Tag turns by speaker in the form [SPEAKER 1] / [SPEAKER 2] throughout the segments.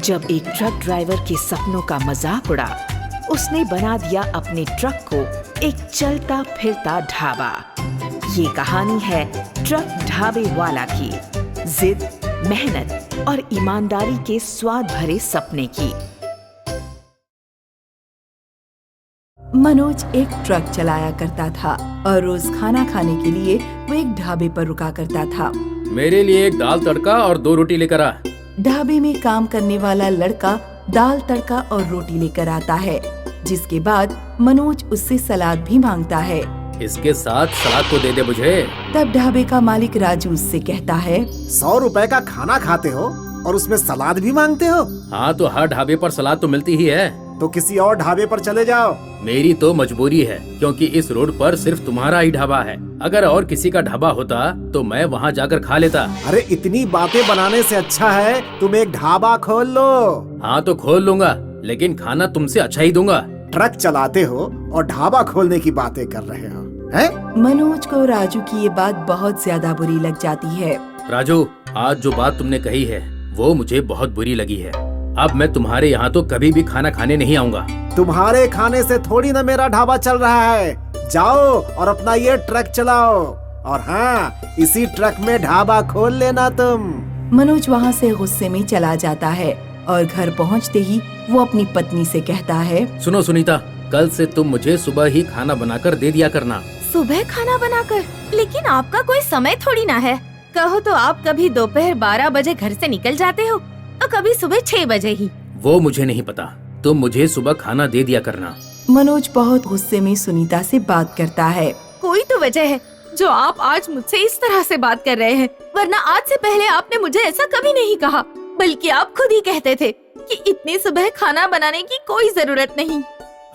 [SPEAKER 1] जब एक truck driver के सपनों का मजाक उड़ा, उसने बना दिया अपने ट्रक को एक चलता फिरता ढाबा। ये कहानी है ट्रक ढाबे वाला की, जिद, मेहनत और ईमानदारी के स्वाद भरे सपने की।
[SPEAKER 2] मनोज एक ट्रक चलाया करता था और रोज खाना खाने के लिए वो एक ढाबे पर रुका करता था।
[SPEAKER 3] मेरे लिए एक दाल तड़का और 2 रोटी लेकर आ।
[SPEAKER 2] ढाबे में काम करने वाला लड़का दाल तड़का और रोटी लेकर आता है, जिसके बाद मनोज उससे सलाद भी मांगता है।
[SPEAKER 3] इसके साथ सलाद तो दे दे मुझे।
[SPEAKER 2] तब ढाबे का मालिक राजू उससे कहता है,
[SPEAKER 4] 100 रुपए का खाना खाते हो और उसमें सलाद भी मांगते हो?
[SPEAKER 3] हाँ तो हर ढाबे पर सलाद तो मिलती ही है।
[SPEAKER 4] तो किसी और ढाबे पर चले जाओ।
[SPEAKER 3] मेरी तो मजबूरी है, क्योंकि इस रोड पर सिर्फ तुम्हारा ही ढाबा है। अगर और किसी का ढाबा होता तो मैं वहाँ जाकर खा लेता।
[SPEAKER 4] अरे इतनी बातें बनाने से अच्छा है तुम एक ढाबा खोल लो।
[SPEAKER 3] हाँ तो खोल लूंगा, लेकिन खाना तुमसे अच्छा ही दूंगा।
[SPEAKER 4] ट्रक चलाते हो और ढाबा खोलने की बातें कर रहे हो, हैं?
[SPEAKER 2] मनोज को राजू की ये बात बहुत ज्यादा बुरी लग जाती है।
[SPEAKER 3] राजू, आज जो बात तुमने कही है वो मुझे बहुत बुरी लगी है। अब मैं तुम्हारे यहाँ तो कभी भी खाना खाने नहीं आऊँगा।
[SPEAKER 4] तुम्हारे खाने से थोड़ी ना मेरा ढाबा चल रहा है। जाओ और अपना ये ट्रक चलाओ, और हाँ, इसी ट्रक में ढाबा खोल लेना तुम।
[SPEAKER 2] मनोज वहाँ से गुस्से में चला जाता है और घर पहुँचते ही वो अपनी पत्नी से कहता है,
[SPEAKER 3] सुनो सुनीता, कल से तुम मुझे सुबह ही खाना बनाकर दे दिया करना।
[SPEAKER 5] सुबह खाना बनाकर? लेकिन आपका कोई समय थोड़ी ना है। कहो तो आप कभी दोपहर 12 बजे घर से निकल जाते हो तो कभी सुबह 6 बजे ही।
[SPEAKER 3] वो मुझे नहीं पता, तुम मुझे सुबह खाना दे दिया करना।
[SPEAKER 2] मनोज बहुत गुस्से में सुनीता से बात करता है।
[SPEAKER 5] कोई तो वजह है जो आप आज मुझसे इस तरह से बात कर रहे हैं, वरना आज से पहले आपने मुझे ऐसा कभी नहीं कहा, बल्कि आप खुद ही कहते थे कि इतनी सुबह खाना बनाने की कोई जरूरत नहीं।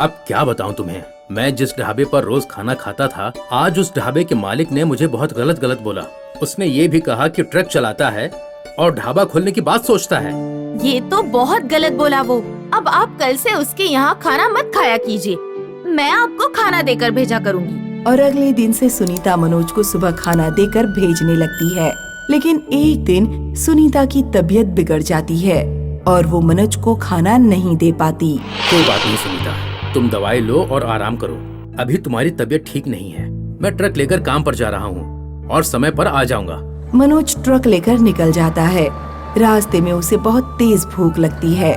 [SPEAKER 3] अब क्या बताऊं तुम्हें, मैं जिस ढाबे पर रोज खाना खाता था, आज उस ढाबे के मालिक ने मुझे बहुत गलत बोला। उसने ये भी कहा कि ट्रक चलाता है और ढाबा खोलने की बात सोचता है।
[SPEAKER 5] ये तो बहुत गलत बोला वो। अब आप कल से उसके यहाँ खाना मत खाया कीजिए, मैं आपको खाना देकर भेजा करूँगी।
[SPEAKER 2] और अगले दिन से सुनीता मनोज को सुबह खाना देकर भेजने लगती है। लेकिन एक दिन सुनीता की तबीयत बिगड़ जाती है और वो मनोज को खाना नहीं दे पाती।
[SPEAKER 3] कोई बात नहीं सुनीता, तुम दवाई लो और आराम करो। अभी तुम्हारी तबीयत ठीक नहीं है। मैं ट्रक लेकर काम पर जा रहा हूँ और समय पर आ जाऊंगा।
[SPEAKER 2] मनोज ट्रक लेकर निकल जाता है। रास्ते में उसे बहुत तेज भूख लगती है।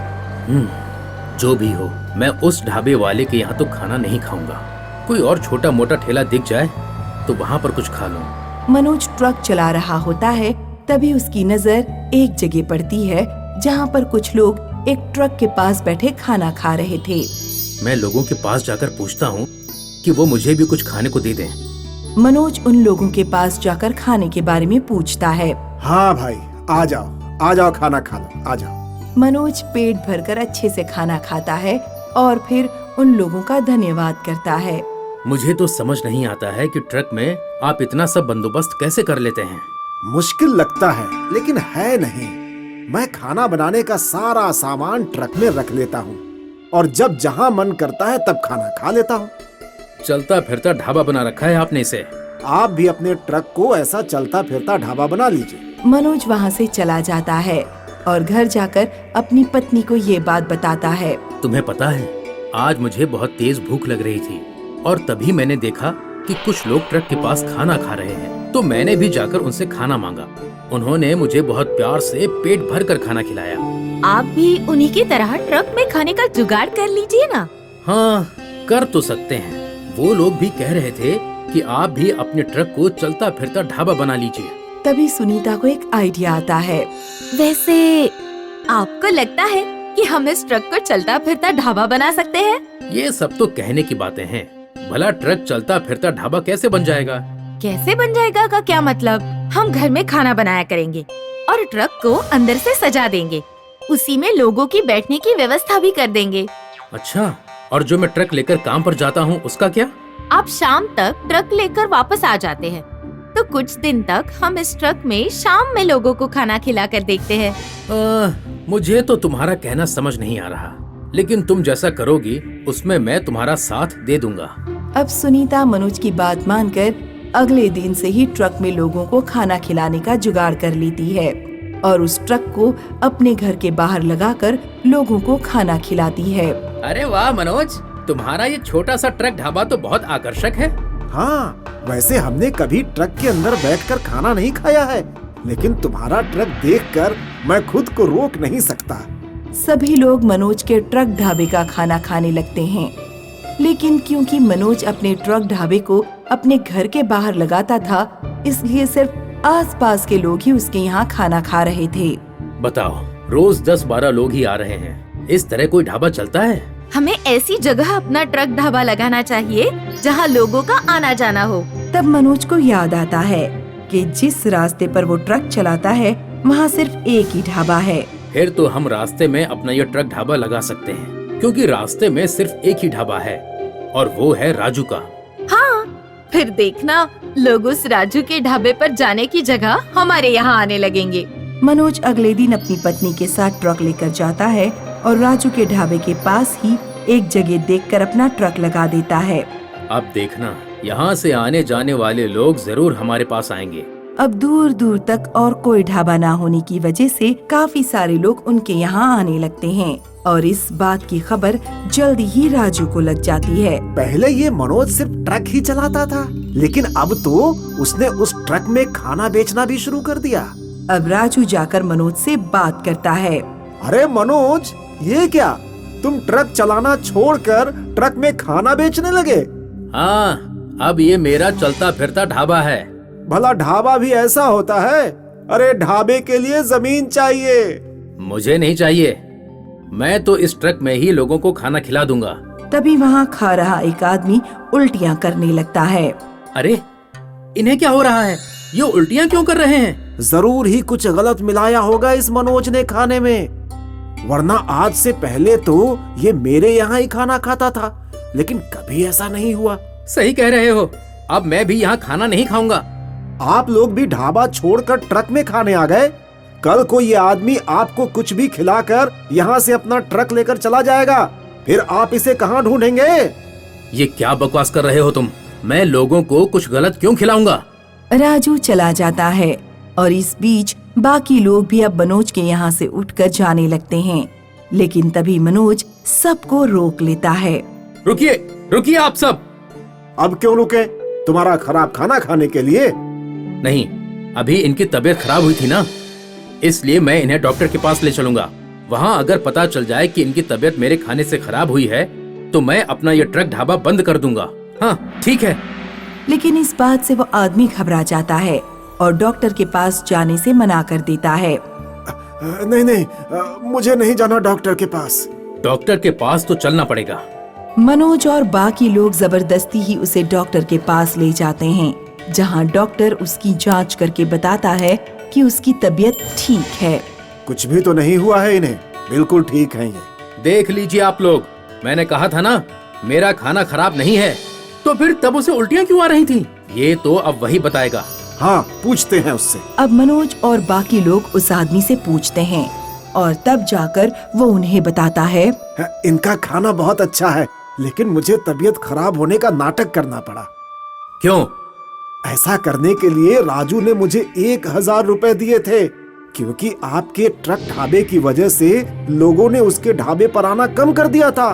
[SPEAKER 3] जो भी हो, मैं उस ढाबे वाले के यहाँ तो खाना नहीं खाऊंगा। कोई और छोटा मोटा ठेला दिख जाए तो वहाँ पर कुछ खा लूं।
[SPEAKER 2] मनोज ट्रक चला रहा होता है, तभी उसकी नजर एक जगह पड़ती है जहाँ पर कुछ लोग एक ट्रक के पास बैठे खाना खा रहे थे।
[SPEAKER 3] मैं लोगों के पास जाकर पूछता हूँ कि वो मुझे भी कुछ खाने को दे दें।
[SPEAKER 2] मनोज उन लोगों के पास जाकर खाने के बारे में पूछता है।
[SPEAKER 4] हाँ भाई, आ जाओ खाना खा लो, आ जाओ।
[SPEAKER 2] मनोज पेट भरकर अच्छे से खाना खाता है और फिर उन लोगों का धन्यवाद करता है।
[SPEAKER 3] मुझे तो समझ नहीं आता है कि ट्रक में आप इतना सब बंदोबस्त कैसे कर लेते हैं।
[SPEAKER 4] मुश्किल लगता है, लेकिन है नहीं। मैं खाना बनाने का सारा सामान ट्रक में रख लेता हूँ और जब जहाँ मन करता है तब खाना खा लेता हूँ।
[SPEAKER 3] चलता फिरता ढाबा बना रखा है आपने इसे।
[SPEAKER 4] आप भी अपने ट्रक को ऐसा चलता फिरता ढाबा बना लीजिए।
[SPEAKER 2] मनोज वहाँ से चला जाता है और घर जाकर अपनी पत्नी को ये बात बताता है।
[SPEAKER 3] तुम्हें पता है, आज मुझे बहुत तेज भूख लग रही थी और तभी मैंने देखा कि कुछ लोग ट्रक के पास खाना खा रहे हैं, तो मैंने भी जाकर उनसे खाना मांगा। उन्होंने मुझे बहुत प्यार से पेट भर कर खाना खिलाया।
[SPEAKER 5] आप भी उन्हीं की तरह ट्रक में खाने का जुगाड़ कर लीजिए ना।
[SPEAKER 3] हाँ, कर तो सकते हैं। वो लोग भी कह रहे थे कि आप भी अपने ट्रक को चलता फिरता ढाबा बना लीजिए।
[SPEAKER 2] तभी सुनीता को एक आइडिया आता है।
[SPEAKER 5] वैसे आपको लगता है कि हम इस ट्रक को चलता फिरता ढाबा बना सकते हैं?
[SPEAKER 3] ये सब तो कहने की बातें हैं। भला ट्रक चलता फिरता ढाबा कैसे बन जाएगा?
[SPEAKER 5] कैसे बन जाएगा का क्या मतलब? हम घर में खाना बनाया करेंगे और ट्रक को अंदर से सजा देंगे। उसी में लोगों की बैठने की व्यवस्था भी कर देंगे।
[SPEAKER 3] अच्छा, और जो मैं ट्रक लेकर काम पर जाता हूँ उसका क्या?
[SPEAKER 5] आप शाम तक ट्रक लेकर वापस आ जाते हैं, तो कुछ दिन तक हम इस ट्रक में शाम में लोगों को खाना खिलाकर देखते हैं।
[SPEAKER 3] मुझे तो तुम्हारा कहना समझ नहीं आ रहा, लेकिन तुम जैसा करोगी उसमें मैं तुम्हारा साथ दे दूंगा।
[SPEAKER 2] अब सुनीता मनोज की बात मानकर अगले दिन से ही ट्रक में लोगों को खाना खिलाने का जुगाड़ कर लेती है। और उस ट्रक को अपने घर के बाहर लगाकर लोगों को खाना खिलाती है।
[SPEAKER 3] अरे वाह मनोज, तुम्हारा ये छोटा सा ट्रक ढाबा तो बहुत आकर्षक है।
[SPEAKER 4] हाँ, वैसे हमने कभी ट्रक के अंदर बैठकर खाना नहीं खाया है, लेकिन तुम्हारा ट्रक देखकर मैं खुद को रोक नहीं सकता।
[SPEAKER 2] सभी लोग मनोज के ट्रक ढाबे का खाना खाने लगते हैं, लेकिन क्योंकि मनोज अपने ट्रक ढाबे को अपने घर के बाहर लगाता था, इसलिए सिर्फ आसपास के लोग ही उसके यहाँ खाना खा रहे थे।
[SPEAKER 3] बताओ, रोज 10-12 लोग ही आ रहे हैं, इस तरह कोई ढाबा चलता है?
[SPEAKER 5] हमें ऐसी जगह अपना ट्रक ढाबा लगाना चाहिए जहाँ लोगों का आना जाना हो।
[SPEAKER 2] तब मनोज को याद आता है कि जिस रास्ते पर वो ट्रक चलाता है वहाँ सिर्फ एक ही ढाबा है।
[SPEAKER 3] फिर तो हम रास्ते में अपना ये ट्रक ढाबा लगा सकते हैं, क्योंकि रास्ते में सिर्फ एक ही ढाबा है और वो है राजू का।
[SPEAKER 5] हाँ, फिर देखना लोग उस राजू के ढाबे पर जाने की जगह हमारे यहाँ आने लगेंगे।
[SPEAKER 2] मनोज अगले दिन अपनी पत्नी के साथ ट्रक लेकर जाता है और राजू के ढाबे के पास ही एक जगह देखकर अपना ट्रक लगा देता है।
[SPEAKER 3] अब देखना, यहाँ से आने जाने वाले लोग जरूर हमारे पास आएंगे।
[SPEAKER 2] अब दूर दूर तक और कोई ढाबा ना होने की वजह से काफी सारे लोग उनके यहाँ आने लगते हैं और इस बात की खबर जल्दी ही राजू को लग जाती है।
[SPEAKER 4] पहले ये मनोज सिर्फ ट्रक ही चलाता था, लेकिन अब तो उसने उस ट्रक में खाना बेचना भी शुरू कर दिया।
[SPEAKER 2] अब राजू जाकर मनोज से बात करता है।
[SPEAKER 4] अरे मनोज, ये क्या, तुम ट्रक चलाना छोड़कर ट्रक में खाना बेचने लगे?
[SPEAKER 3] हाँ, अब ये मेरा चलता फिरता ढाबा है।
[SPEAKER 4] भला ढाबा भी ऐसा होता है? अरे ढाबे के लिए जमीन चाहिए।
[SPEAKER 3] मुझे नहीं चाहिए, मैं तो इस ट्रक में ही लोगों को खाना खिला दूंगा।
[SPEAKER 2] तभी वहाँ खा रहा एक आदमी उल्टियाँ करने लगता है।
[SPEAKER 3] अरे, इन्हें क्या हो रहा है? ये उल्टियाँ क्यों कर रहे हैं?
[SPEAKER 4] जरूर ही कुछ गलत मिलाया होगा इस मनोज ने खाने में, वरना आज से पहले तो ये मेरे यहाँ ही खाना खाता था, लेकिन कभी ऐसा नहीं हुआ।
[SPEAKER 3] सही कह रहे हो, अब मैं भी यहाँ खाना नहीं खाऊंगा।
[SPEAKER 4] आप लोग भी ढाबा छोड़कर ट्रक में खाने आ गए? कल को ये आदमी आपको कुछ भी खिलाकर यहाँ से अपना ट्रक लेकर चला जाएगा, फिर आप इसे कहाँ ढूंढेंगे?
[SPEAKER 3] ये क्या बकवास कर रहे हो तुम? मैं लोगों को कुछ गलत क्यों खिलाऊंगा?
[SPEAKER 2] राजू चला जाता है और इस बीच बाकी लोग भी अब मनोज के यहाँ से उठकर जाने लगते हैं, लेकिन तभी मनोज सबको रोक लेता है।
[SPEAKER 3] रुकिए, रुकिए आप सब।
[SPEAKER 4] अब क्यों रुके? तुम्हारा खराब खाना खाने के लिए?
[SPEAKER 3] नहीं, अभी इनकी तबीयत खराब हुई थी ना, इसलिए मैं इन्हें डॉक्टर के पास ले चलूंगा। वहाँ अगर पता चल जाए कि इनकी तबीयत मेरे खाने से खराब हुई है, तो मैं अपना ये ट्रक ढाबा बंद कर दूंगा। हाँ, ठीक है।
[SPEAKER 2] लेकिन इस बात से वो आदमी घबरा जाता है और डॉक्टर के पास जाने से मना कर देता है।
[SPEAKER 4] नहीं नहीं, मुझे नहीं जाना डॉक्टर के पास।
[SPEAKER 3] डॉक्टर के पास तो चलना पड़ेगा।
[SPEAKER 2] मनोज और बाकी लोग जबरदस्ती ही उसे डॉक्टर के पास ले जाते हैं, जहां डॉक्टर उसकी जांच करके बताता है कि उसकी तबीयत ठीक है।
[SPEAKER 4] कुछ भी तो नहीं हुआ है इन्हें, बिल्कुल ठीक है ये।
[SPEAKER 3] देख लीजिए आप लोग, मैंने कहा था ना, मेरा खाना खराब नहीं है। तो फिर तब उसे उल्टियाँ क्यों आ रही थी? ये तो अब वही बताएगा।
[SPEAKER 4] हाँ, पूछते हैं उससे।
[SPEAKER 2] अब मनोज और बाकी लोग उस आदमी से पूछते हैं और तब जाकर वो उन्हें बताता है।
[SPEAKER 4] इनका खाना बहुत अच्छा है, लेकिन मुझे तबीयत खराब होने का नाटक करना पड़ा।
[SPEAKER 3] क्यों?
[SPEAKER 4] ऐसा करने के लिए राजू ने मुझे 1000 रुपए दिए थे, क्योंकि आपके ट्रक ढाबे की वजह से लोगों ने उसके ढाबे पर आना कम कर दिया था।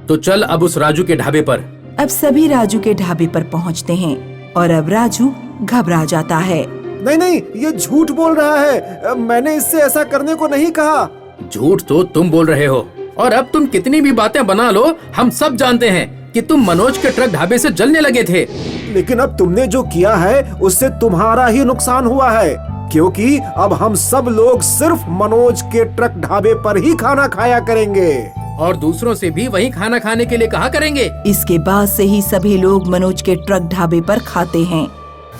[SPEAKER 3] तो चल अब उस राजू के ढाबे पर।
[SPEAKER 2] अब सभी राजू के ढाबे पर पहुंचते हैं और अब राजू घबरा जाता है।
[SPEAKER 4] नहीं नहीं, ये झूठ बोल रहा है, मैंने इससे ऐसा करने को नहीं कहा।
[SPEAKER 3] झूठ तो तुम बोल रहे हो, और अब तुम कितनी भी बातें बना लो, हम सब जानते हैं कि तुम मनोज के ट्रक ढाबे से जलने लगे थे।
[SPEAKER 4] लेकिन अब तुमने जो किया है उससे तुम्हारा ही नुकसान हुआ है, क्योंकि अब हम सब लोग सिर्फ मनोज के ट्रक ढाबे पर ही खाना खाया करेंगे
[SPEAKER 3] और दूसरों से भी वही खाना खाने के लिए कहा करेंगे।
[SPEAKER 2] इसके बाद से ही सभी लोग मनोज के ट्रक ढाबे पर खाते हैं।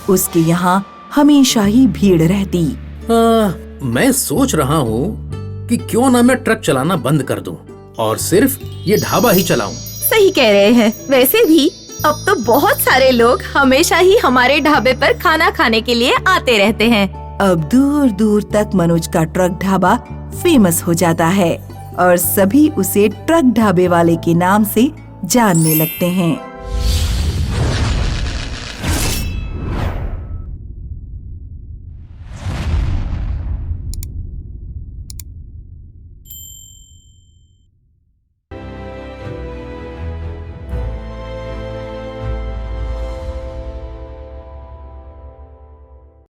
[SPEAKER 2] उसके यहाँ हमेशा ही भीड़ रहती।
[SPEAKER 3] मैं सोच रहा हूँ कि क्यों ना मैं ट्रक चलाना बंद कर दूं और सिर्फ ये ढाबा ही चलाऊं।
[SPEAKER 5] सही कह रहे हैं। वैसे भी अब तो बहुत सारे लोग हमेशा ही हमारे ढाबे पर खाना खाने के लिए आते रहते हैं।
[SPEAKER 2] अब दूर दूर तक मनोज का ट्रक ढाबा फेमस हो जाता है और सभी उसे ट्रक ढाबे वाले के नाम से जानने लगते हैं।